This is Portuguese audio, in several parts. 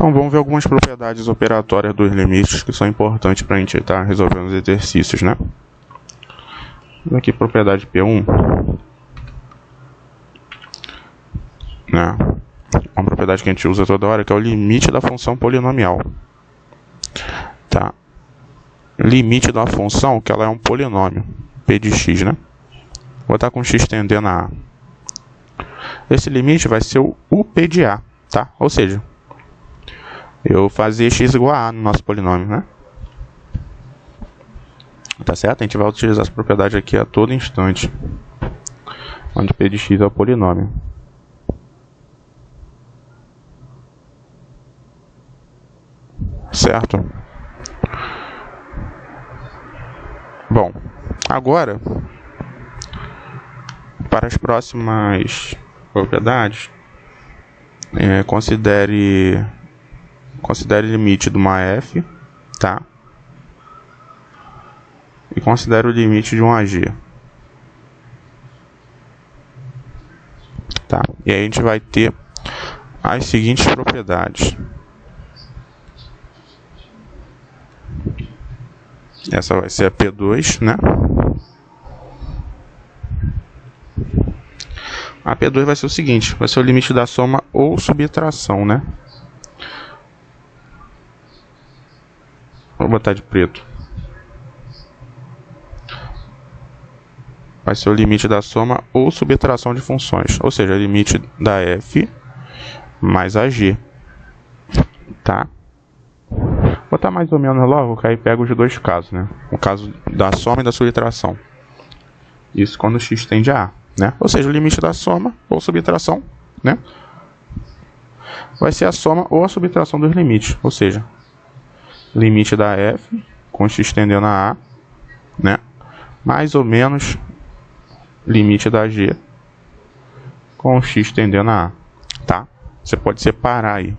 Então vamos ver algumas propriedades operatórias dos limites que são importantes para a gente estar resolvendo os exercícios, né? Aqui propriedade P1, né? Uma propriedade que a gente usa toda hora, que é o limite da função polinomial, tá? Limite da função que ela é um polinômio, p de x, né? Vou estar com x tendendo a A. Esse limite vai ser o UP de A, tá? Ou seja, eu fazer x igual a A no nosso polinômio, né? Tá certo? A gente vai utilizar essa propriedade aqui a todo instante, onde p de x é o polinômio. Certo? Bom, agora, para as próximas propriedades, considere o limite de uma f, tá? E considere o limite de um AG. Tá? E aí a gente vai ter as seguintes propriedades. Essa vai ser a P2, né? A P2 vai ser o seguinte, vai ser o limite da soma ou subtração, né? Vou botar de preto. Vai ser o limite da soma ou subtração de funções, ou seja, o limite da f mais a g, tá? Vou botar mais ou menos logo, que aí pega os dois casos, né? O caso da soma e da subtração. Isso quando x tende a A, né? Ou seja, o limite da soma ou subtração, né? Vai ser a soma ou a subtração dos limites, ou seja, limite da f com x tendendo a A, né? Mais ou menos limite da g com x tendendo a A, tá? Você pode separar aí.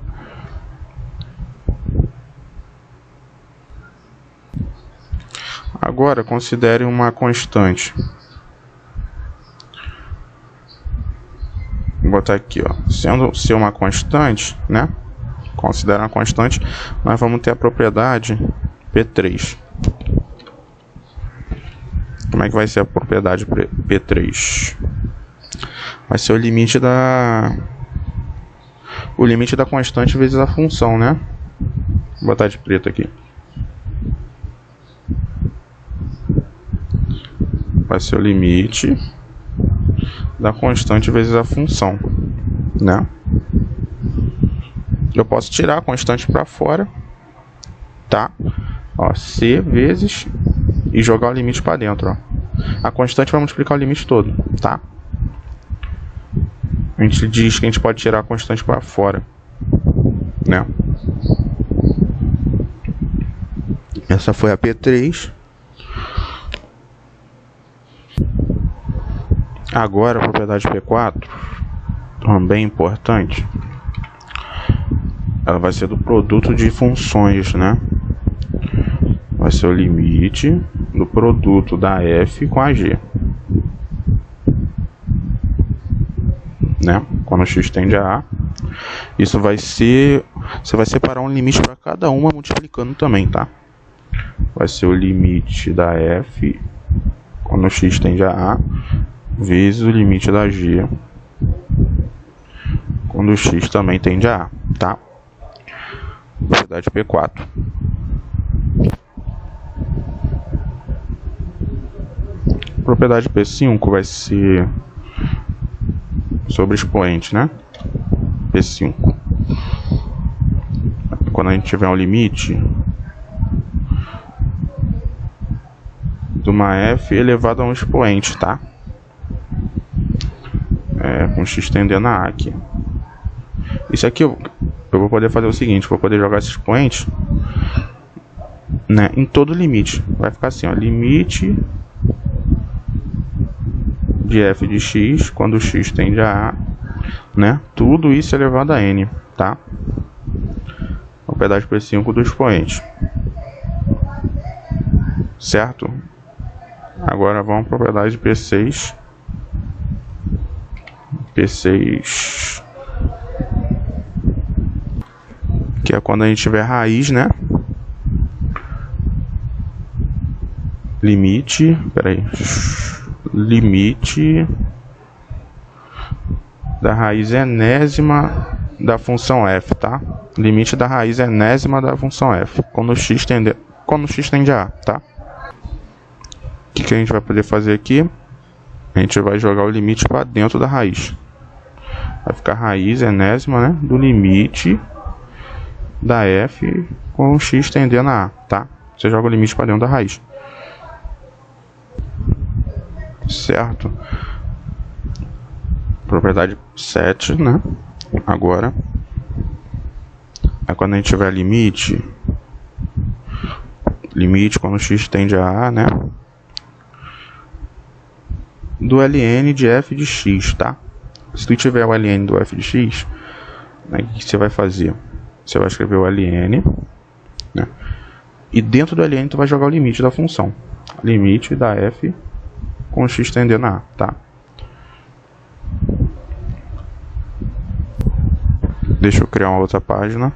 Agora, considere uma constante. Vou botar aqui, ó. Sendo ser uma constante, né? Considera uma constante, nós vamos ter a propriedade P3. Como é que vai ser a propriedade P3? Vai ser o limite da constante vezes a função, né? Vou botar de preto aqui. Vai ser o limite da constante vezes a função, né? Eu posso tirar a constante para fora, tá? Ó, c vezes e jogar o limite para dentro, ó. A constante vai multiplicar o limite todo, tá? A gente diz que a gente pode tirar a constante para fora, né? Essa foi a P3. Agora a propriedade P4, também importante, ela vai ser do produto de funções, né? Vai ser o limite do produto da f com a g, né? Quando x tende a A, isso vai ser, você vai separar um limite para cada uma multiplicando também, tá? Vai ser o limite da f quando x tende a A vezes o limite da g quando o x também tende a A, tá? Propriedade P4. Propriedade P5 vai ser sobre expoente, né? P5. Quando a gente tiver um limite de uma f elevado a um expoente, tá? Com x tendendo a A aqui. Isso aqui eu vou poder fazer o seguinte, vou poder jogar esse expoente, né, em todo limite. Vai ficar assim, ó, limite de f de x quando x tende a A, né? Tudo isso elevado a n, tá? Propriedade P5 do expoente. Certo? Agora vamos para a propriedade P6. P6, que que é quando a gente tiver raiz, né? Limite da raiz enésima da função f, tá? Limite da raiz enésima da função f, quando x tende a a, tá? O que a gente vai poder fazer aqui? A gente vai jogar o limite para dentro da raiz. Vai ficar raiz enésima, né, do limite da f com x tendendo a a, tá? Você joga o limite para dentro da raiz. Certo? Propriedade 7, né? Agora é quando a gente tiver limite quando x tende a a, né? Do ln de f de x, tá? Se tu tiver o ln do f de x, né, o que você vai fazer? Você vai escrever o ln, né? E dentro do ln tu vai jogar o limite da função. Limite da f com x tendendo a a, tá? Deixa eu criar uma outra página.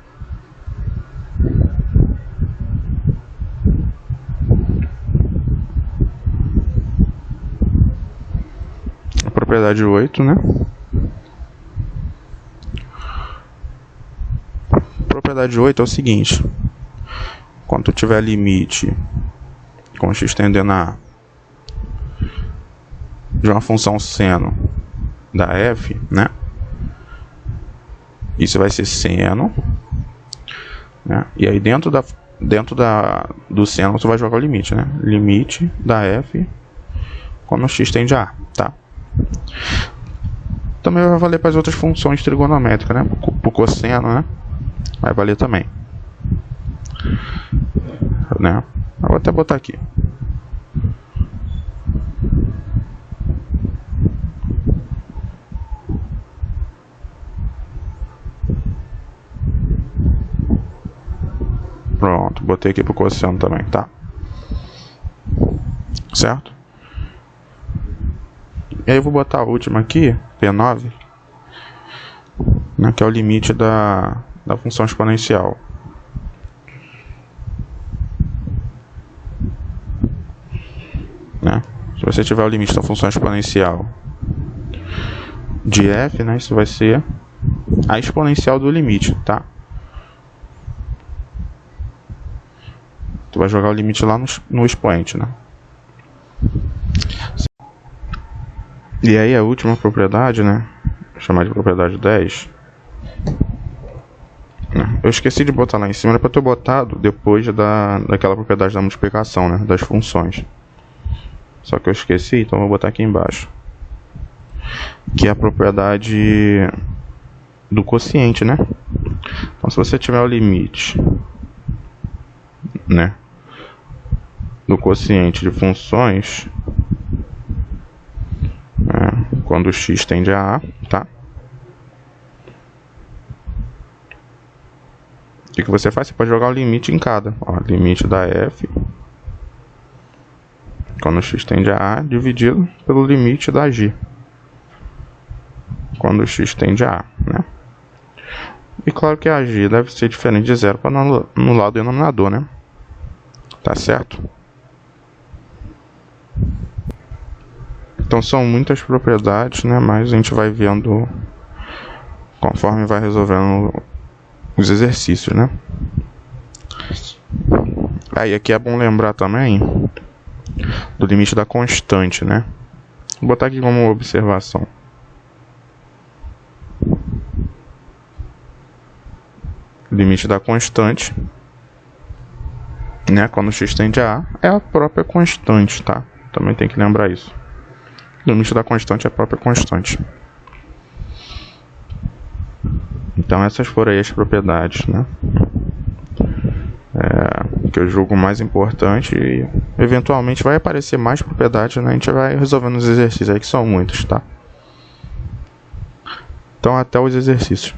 A propriedade 8, né? Propriedade 8 é o seguinte: quando tu tiver limite com x tendendo a de uma função seno da f, né? Isso vai ser seno, né? E aí dentro do seno tu vai jogar o limite, né? Limite da f quando x tende a a, tá? Também vai valer para as outras funções trigonométricas, né? Pro cosseno, né? Vai valer também, né? Eu vou até botar aqui. Pronto, botei aqui pro cosseno também, tá? Certo? E aí eu vou botar a última aqui, P9, né, que é o limite da função exponencial. Né? Se você tiver o limite da função exponencial de f, né, isso vai ser a exponencial do limite, tá? Tu vai jogar o limite lá no expoente, né? E aí a última propriedade, né? Vou chamar de propriedade 10. Eu esqueci de botar lá em cima, era para ter botado depois daquela propriedade da multiplicação, né? Das funções. Só que eu esqueci, então vou botar aqui embaixo. Que é a propriedade do quociente, né? Então se você tiver o limite, né, do quociente de funções, né, quando x tende a a, tá? O que você faz? Você pode jogar o limite em cada. Ó, limite da f quando x tende a a dividido pelo limite da g quando x tende a a, né? E claro que a g deve ser diferente de zero para anular o denominador, né? Tá certo? Então são muitas propriedades, né? Mas a gente vai vendo conforme vai resolvendo os exercícios, né? Aí aqui é bom lembrar também do limite da constante, né? Vou botar aqui como observação. Limite da constante, né, quando x tende a a, é a própria constante, tá? Também tem que lembrar isso. O limite da constante é a própria constante. Então essas foram aí as propriedades, né? Que eu julgo mais importante, e eventualmente vai aparecer mais propriedades, né? A gente vai resolvendo os exercícios aí, que são muitos, tá? Então até os exercícios.